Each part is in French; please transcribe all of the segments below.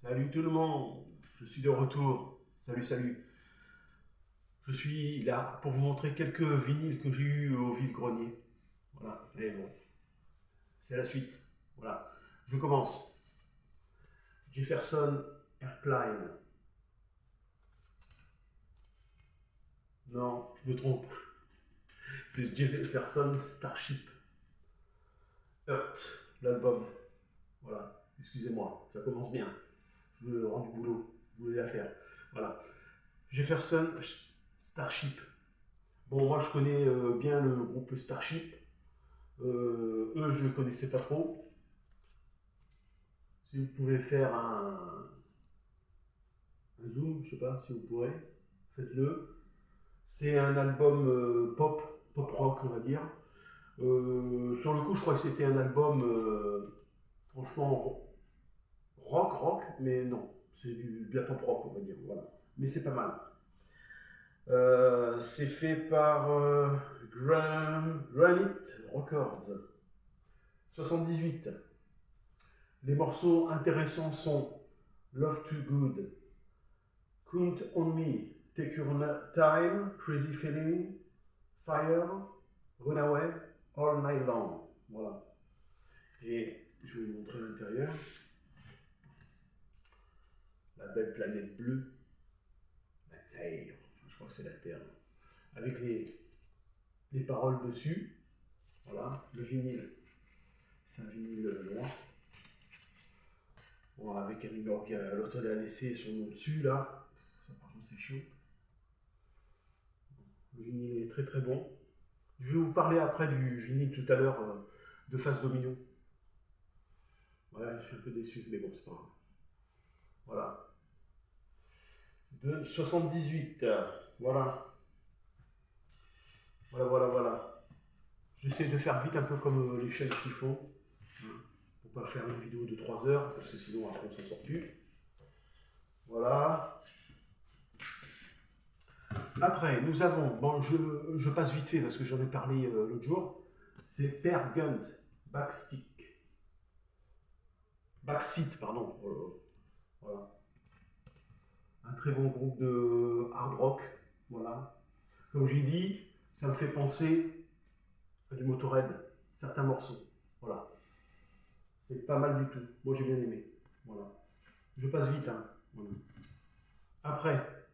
Salut tout le monde, je suis de retour. Salut, salut. Je suis là pour vous montrer quelques vinyles que j'ai eu au vide-grenier. Voilà, et bon, c'est la suite. Voilà, je commence. Jefferson Airplane. Non, je me trompe. C'est Jefferson Starship. Earth, l'album. Voilà, excusez-moi, ça commence bien. Je me rends du boulot, je voulais la faire. Voilà. Jefferson Starship. Bon, moi je connais bien le groupe Starship. Eux, je ne connaissais pas trop. Si vous pouvez faire un zoom, je sais pas si vous pourrez, faites-le. C'est un album pop rock, on va dire. Sur le coup, je crois que c'était un album franchement rock, mais non, c'est de la pop rock, on va dire. Voilà. Mais c'est pas mal. C'est fait par Granite Records. 78. Les morceaux intéressants sont Love Too Good, Count on Me, Take Your Time, Crazy Feeling, Fire, Runaway, All Night Long. Voilà. Et je vais vous montrer l'intérieur. La belle planète bleue, la Terre, enfin, je crois que c'est la Terre, avec les paroles dessus. Voilà, le vinyle, c'est un vinyle noir. Bon, avec un numéro qui a l'autre a laissé son nom dessus là. Ça par contre c'est chaud. Le vinyle est très très bon. Je vais vous parler après du vinyle tout à l'heure de Face Domino. Ouais, je suis un peu déçu, mais bon, c'est pas grave. Voilà. De 78. Voilà. Voilà. J'essaie de faire vite un peu comme les chaînes qui font. Pour pas faire une vidéo de 3 heures, parce que sinon après on s'en sort plus. Voilà. Après, nous avons, bon, je passe vite fait parce que j'en ai parlé l'autre jour, c'est Per Gunt, Backstick. Backseat, pardon. Voilà. Un très bon groupe de hard rock. Voilà. Comme j'ai dit, ça me fait penser à du Motorhead, certains morceaux. Voilà. C'est pas mal du tout. Moi j'ai bien aimé. Voilà. Je passe vite. Hein. Voilà. Après,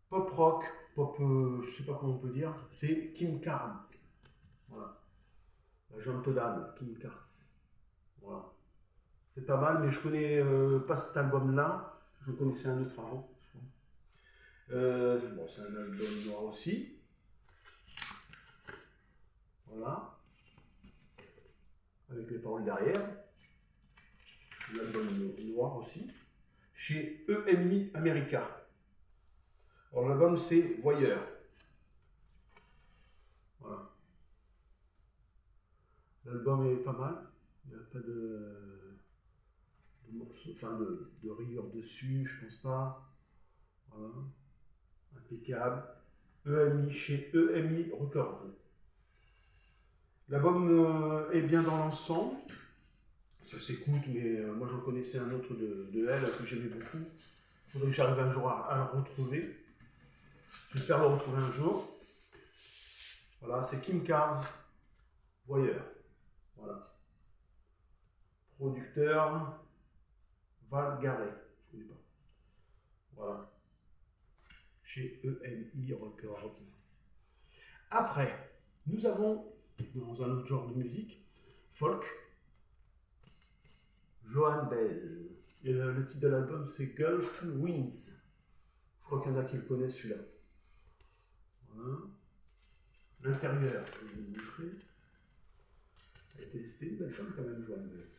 pop rock, pop, je sais pas comment on peut dire, c'est Kim Carnes. Voilà. La Jean Todam, Kim Carnes. Voilà. C'est pas mal, mais je connais pas cet album-là. Je connaissais un autre avant, je crois. Bon, c'est un album noir aussi. Voilà. Avec les paroles derrière. L'album noir aussi. Chez EMI America. Alors l'album c'est Voyeur. Voilà. L'album est pas mal. Il n'y a pas de morceaux, enfin de rayures dessus, je pense pas. Voilà. Impeccable. EMI chez EMI Records. L'album est bien dans l'ensemble. Ça s'écoute, mais moi j'en connaissais un autre de elle que j'aimais beaucoup. Il faudrait que j'arrive un jour à le retrouver. J'espère le retrouver un jour. Voilà, c'est Kim Carnes, Voyeur. Voilà. Producteur, Val Garret. Je ne connais pas. Voilà. Chez EMI Records. Après, nous avons, dans un autre genre de musique, folk, Joan Baez. Et le titre de l'album, c'est Gulf Winds. Je crois qu'il y en a qui le connaissent celui-là. Voilà. L'intérieur, je vais vous montrer. C'était une belle femme quand même, Joan Baez.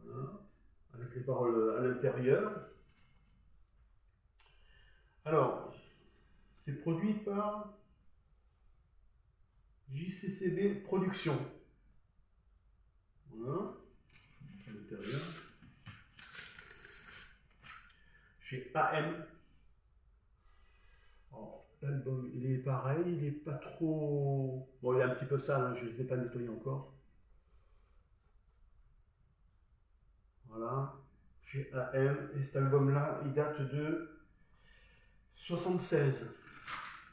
Voilà. Avec les paroles à l'intérieur. Alors, c'est produit par JCCB Productions. Voilà. À l'intérieur. Chez AM. L'album, il est pareil, il est pas trop... Bon, il est un petit peu sale, hein, je ne les ai pas nettoyés encore. Voilà. chez AM. Et cet album-là, il date de 76.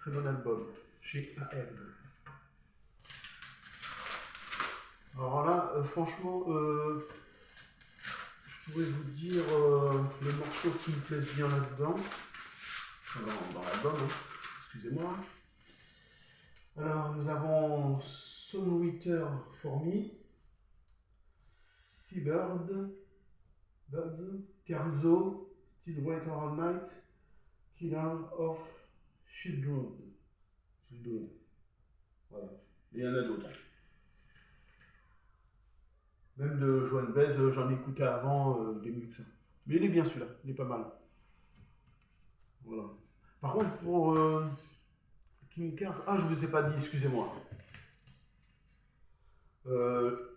Très bon album, chez AM. Alors là, franchement, je pourrais vous dire les morceaux qui me plaisent bien là-dedans. Dans l'album, hein. Excusez-moi. Alors, nous avons Songwriter for Me, Seabird, Birds, Carzo, Still Waiter All Night, Killer of Children. Voilà. Et il y en a d'autres. Même de Joan Baez, j'en ai écouté avant, des mieux que ça. Mais il est bien celui-là, il est pas mal. Voilà. Par contre, pour King Cars, je ne vous ai pas dit, excusez-moi.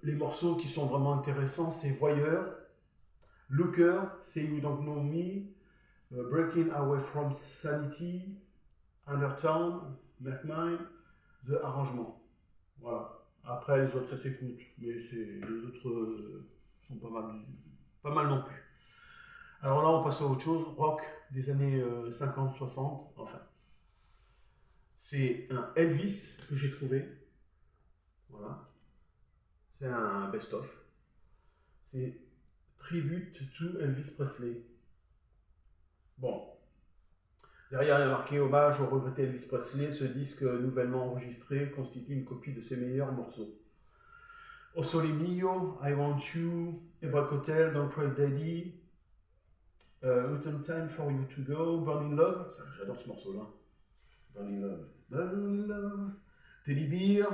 Les morceaux qui sont vraiment intéressants, c'est Voyeur, Looker, Say You Don't Know Me, Breaking Away From Sanity, Undertown, Make Mine, The Arrangement. Voilà. Après, les autres, ça s'écoute, mais les autres sont pas mal non plus. Alors là, on passe à autre chose, rock des années 50-60, enfin. C'est un Elvis que j'ai trouvé. Voilà. C'est un best-of. C'est Tribute to Elvis Presley. Bon. Derrière, il y a marqué hommage au regretté Elvis Presley. Ce disque nouvellement enregistré constitue une copie de ses meilleurs morceaux. O Sole Mio, I Want You, Hebraic Hotel, Don't Cry Daddy, Autumn Time for You to Go, Burning Love. J'adore ce morceau-là. Burning Love. Burning Love. Teddy Bear,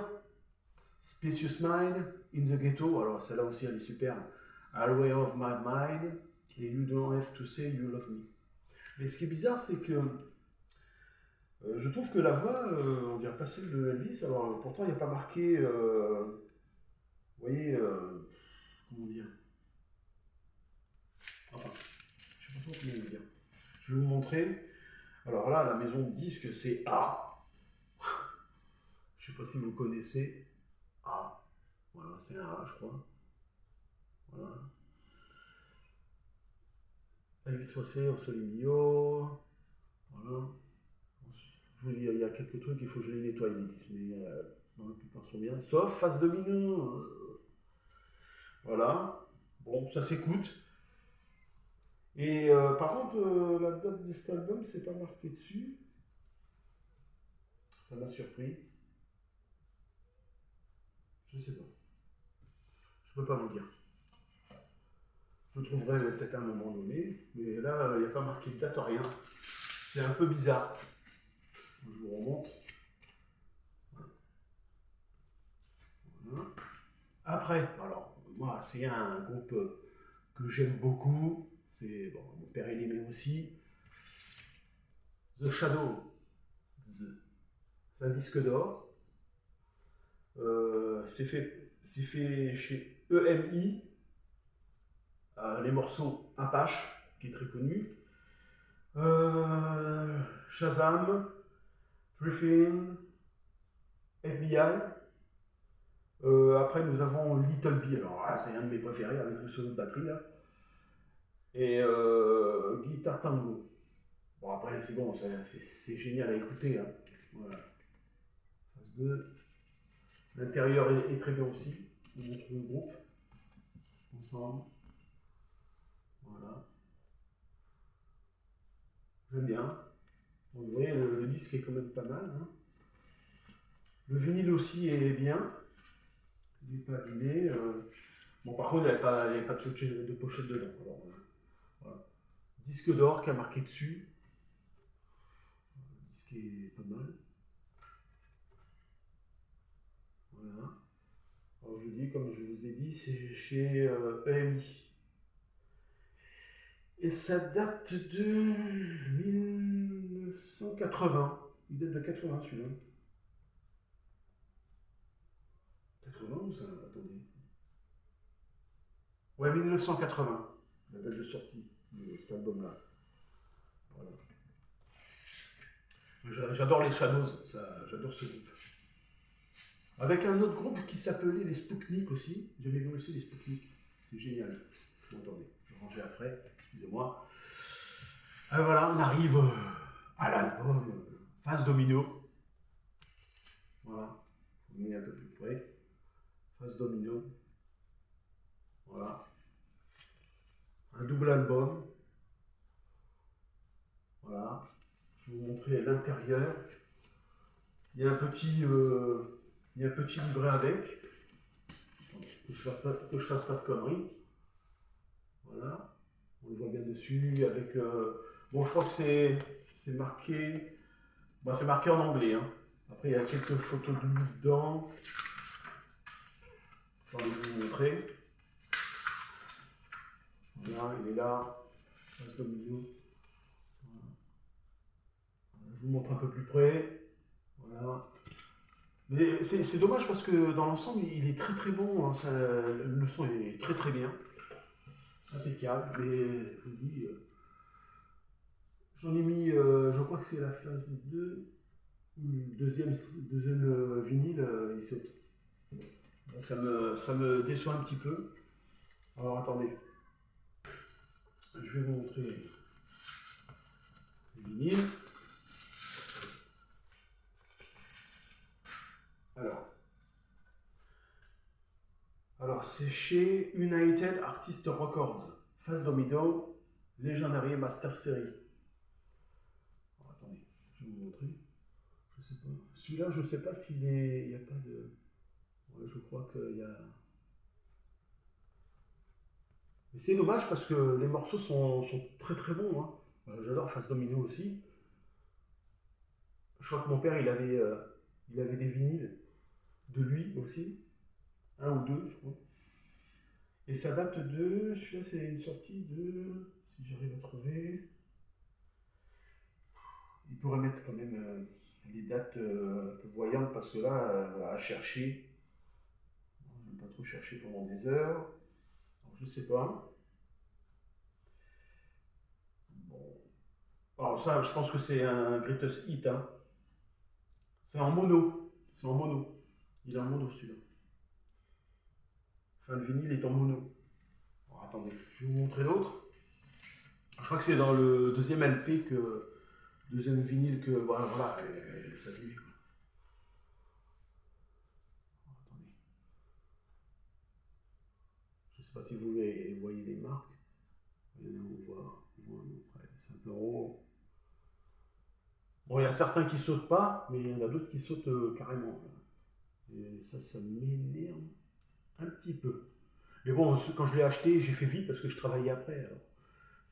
Spacious Mind, In the Ghetto. Alors celle-là aussi, elle est super. Highway of My Mind. Et You Don't Have to Say You Love Me. Mais ce qui est bizarre, c'est que je trouve que la voix, on dirait pas celle de Elvis. Alors pourtant, il n'y a pas marqué, vous voyez, comment dire. Enfin, je ne sais pas trop comment dire. Je vais vous montrer. Alors là, la maison de disque, c'est A. Je ne sais pas si vous connaissez. A. Voilà, c'est un A, je crois. Voilà. Elvis Presley, O Sole Mio. Voilà. Je vous dis, il y a quelques trucs, il faut que je les nettoie les disques, mais dans la plupart sont bien. Sauf Face Domino. Voilà. Bon, ça s'écoute. Et par contre, la date de cet album, c'est pas marqué dessus. Ça m'a surpris. Je sais pas. Je peux pas vous dire. Je le trouverai peut-être à un moment donné, mais là, il n'y a pas marqué de date, rien. C'est un peu bizarre. Je vous remonte. Voilà. Après, alors, moi, c'est un groupe que j'aime beaucoup. C'est, bon, mon père, il aimait aussi. The Shadow. C'est un disque d'or. C'est fait chez EMI. Les morceaux Apache, qui est très connu. Shazam, Triffin, FBI. Après, nous avons Little B. Alors là, c'est un de mes préférés avec le solo de batterie là. Et Guitar Tango. Bon, après, c'est bon, c'est génial à écouter. Hein. Voilà. Phase 2. L'intérieur est très bien aussi. On montre le groupe ensemble. Voilà. J'aime bien. Vous voyez, le disque est quand même pas mal. Hein. Le vinyle aussi est bien. Il n'est pas abîmé. Bon, par contre, il n'y avait pas de pochette dedans. Alors, voilà. Disque d'or qui a marqué dessus. Le disque est pas mal. Voilà. Alors, je dis, comme je vous ai dit, c'est chez EMI. Et ça date de 1980. Il date de 80 celui-là. 80 ou ça? Attendez. Ouais, 1980. La date de sortie de cet album-là. Voilà. J'adore les Shadows, j'adore ce groupe. Avec un autre groupe qui s'appelait les Spooknik aussi. J'avais vu aussi les Spooknik. C'est génial. Bon, attendez, je changer après, excusez-moi. Voilà, on arrive à l'album Phase Domino. Voilà, je vous mets un peu plus près. Phase Domino. Voilà. Un double album. Voilà. Je vais vous montrer l'intérieur. Il y a un petit livret avec. Que je fasse pas de conneries. Voilà. On le voit bien dessus avec. Bon, je crois que c'est marqué. Bon, c'est marqué en anglais. Hein. Après, il y a quelques photos de lui dedans. Je vais vous montrer. Voilà, il est là. Je vous montre un peu plus près. Voilà. Mais c'est dommage parce que dans l'ensemble, il est très très bon. Hein. Le son est très très bien. Impeccable. Mais je vous dis, j'en ai mis, je crois que c'est la phase 2. Deuxième vinyle, il saute. Ça me déçoit un petit peu. Alors attendez. Je vais vous montrer le vinyle. Alors c'est chez United Artists Records, Phase Domino, Legendary Master Series. Alors, attendez, je vais vous montrer. Je sais pas. Celui-là, je sais pas s'il est. Il n'y a pas de. Ouais, je crois qu'il y a. Mais c'est dommage parce que les morceaux sont très très bons. Hein. J'adore Phase Domino aussi. Je crois que mon père il avait des vinyles de lui aussi. Un ou deux, je crois. Et ça date de. Celui-là, c'est une sortie de. Si j'arrive à trouver. Il pourrait mettre quand même les dates un peu voyantes parce que là, à chercher. Je ne vais pas trop chercher pendant des heures. Alors, je sais pas. Bon. Alors, ça, je pense que c'est un greatest hit. Hein. C'est en mono. C'est en mono. Il est en mono celui-là. Enfin, le vinyle est en mono. Alors, attendez, je vais vous montrer l'autre. Je crois que c'est dans le deuxième LP que. Deuxième vinyle que. Voilà, ça lui. Attendez. Je ne sais pas si vous voyez les marques. On voit c'est un peu en haut. Bon, il y a certains qui sautent pas, mais il y en a d'autres qui sautent carrément. Et ça m'énerve un petit peu. Mais bon, quand je l'ai acheté, j'ai fait vite parce que je travaillais après. Alors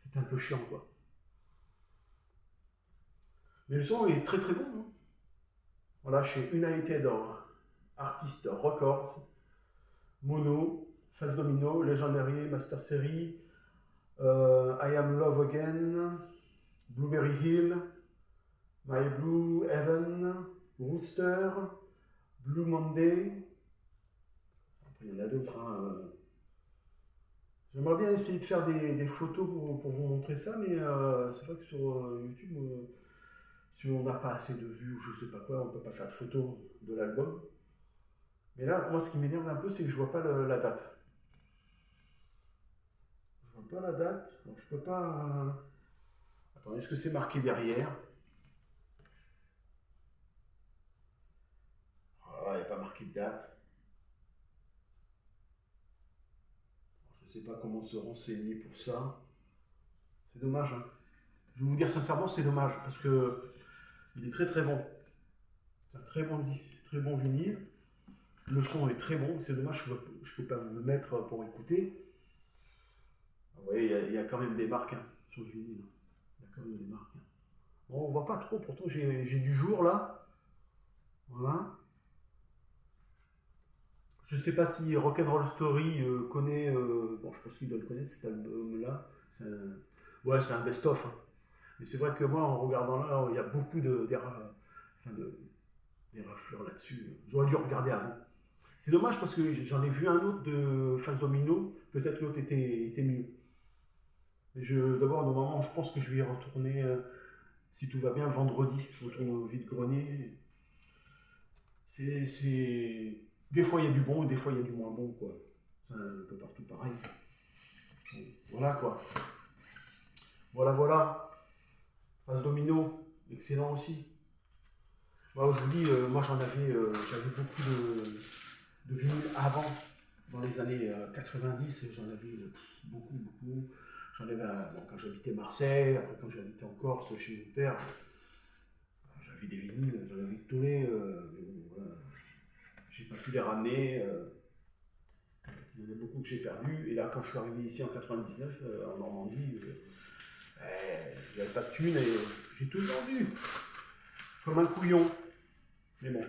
c'était un peu chiant, quoi. Mais le son est très très bon. Hein. Voilà, chez United Artists Records, Mono, Phase Domino, Legendary, Master Series, I Am Love Again, Blueberry Hill, My Blue Heaven, Rooster, Blue Monday. Après, il y en a d'autres. Hein. J'aimerais bien essayer de faire des photos pour vous montrer ça, mais c'est vrai que sur YouTube, si on n'a pas assez de vues ou je sais pas quoi, on ne peut pas faire de photos de l'album. Mais là, moi, ce qui m'énerve un peu, c'est que je vois pas la date. Je vois pas la date, donc je peux pas. Attends, est-ce que c'est marqué derrière? Ah, il n'y a pas marqué de date. Je ne sais pas comment se renseigner pour ça. C'est dommage. Hein. Je vais vous dire sincèrement, c'est dommage parce que il est très très bon. C'est un très bon vinyle. Le son est très bon. C'est dommage, je ne peux pas vous le mettre pour écouter. Vous voyez, il y a quand même des marques hein, sur le vinyle. Il y a quand même des marques. Hein. Bon, on voit pas trop. Pourtant, j'ai du jour là. Voilà. Je sais pas si Rock'n'Roll Story connaît. Bon, je pense qu'il doit le connaître cet album-là. Ouais, c'est un best-of. Hein. Mais c'est vrai que moi, en regardant là, il y a beaucoup d'éraflures là-dessus. J'aurais dû regarder avant. C'est dommage parce que j'en ai vu un autre de Phase Domino. Peut-être l'autre était mieux. Mais d'abord, normalement, je pense que je vais y retourner, si tout va bien, vendredi. Je retourne au vide-grenier. Des fois, il y a du bon et des fois, il y a du moins bon. Quoi. C'est un peu partout pareil. Voilà quoi. Voilà. Phase domino, excellent aussi. Moi, je vous dis, moi j'avais beaucoup de vinyles avant, dans les années 90, j'en avais beaucoup. J'en avais bon, quand j'habitais Marseille, après quand j'habitais en Corse chez mon père, j'avais des vinyles, j'en avais tourné, mais bon, voilà, j'ai pas pu les ramener. Il y en a beaucoup que j'ai perdu. Et là, quand je suis arrivé ici en 99, en Normandie, il n'y avait pas de thunes et j'ai tout vendu. Comme un couillon. Mais bon,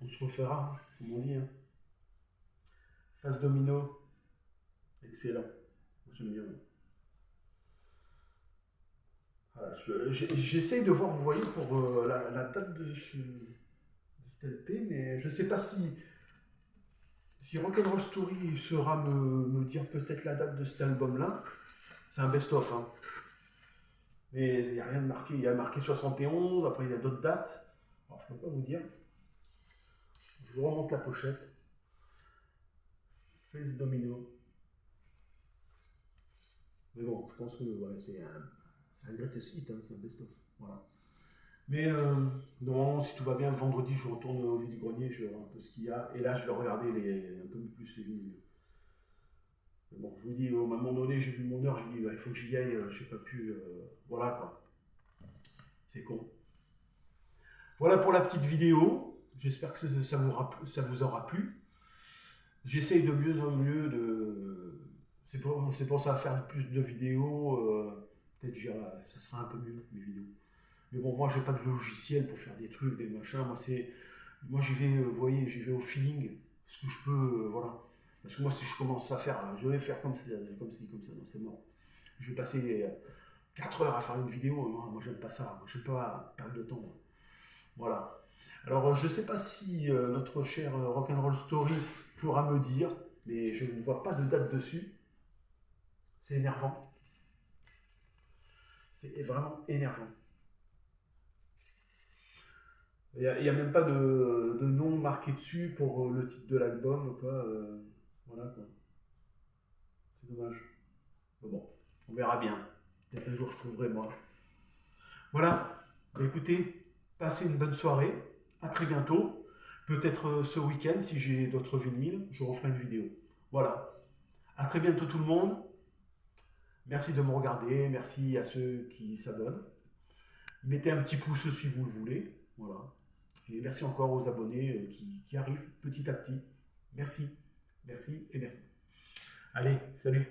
on se refera, comme on dit. Hein. Phase domino. Excellent. J'aime bien. Voilà, j'essaye de voir, vous voyez, pour la date de cet LP, mais je ne sais pas si Rock'n'Roll Story saura me dire peut-être la date de cet album-là. C'est un best-of. Hein. Mais il n'y a rien de marqué. Il y a marqué 71, après il y a d'autres dates. Alors je ne peux pas vous dire. Je vous remonte la pochette. Face Domino. Mais bon, je pense que ouais, c'est un greatest hit, hein, c'est un best-of. Voilà. Mais normalement, si tout va bien, vendredi, je retourne au vide-grenier, je vais voir un peu ce qu'il y a. Et là, je vais regarder un peu plus les vinyles. Mais bon, je vous dis, à un moment donné, j'ai vu mon heure, je dis, il faut que j'y aille, je n'ai pas pu. Voilà quoi. C'est con. Voilà pour la petite vidéo. J'espère que ça vous aura plu. J'essaye de mieux en mieux de. C'est pour ça faire plus de vidéos. Peut-être ça sera un peu mieux mes vidéos. Mais bon, moi j'ai pas de logiciel pour faire des trucs, des machins. Moi j'y vais, vous voyez, j'y vais au feeling. Ce que je peux, voilà. Parce que moi si je commence à faire, je vais faire comme ça, non, c'est mort. Je vais passer 4 heures à faire une vidéo. Moi j'aime pas ça. Moi j'aime pas perdre de temps. Moi. Voilà. Alors, je ne sais pas si notre cher Rock'n'Roll Story pourra me dire, mais je ne vois pas de date dessus. C'est énervant. C'est vraiment énervant. Il n'y a même pas de nom marqué dessus pour le titre de l'album, quoi. Voilà, quoi. C'est dommage. Mais bon, on verra bien. Peut-être un jour je trouverai moi. Voilà. Écoutez, passez une bonne soirée. À très bientôt. Peut-être ce week-end, si j'ai d'autres vinyles, je referai une vidéo. Voilà. À très bientôt tout le monde. Merci de me regarder. Merci à ceux qui s'abonnent. Mettez un petit pouce si vous le voulez. Voilà. Et merci encore aux abonnés qui arrivent petit à petit. Merci. Merci et merci. Allez, salut.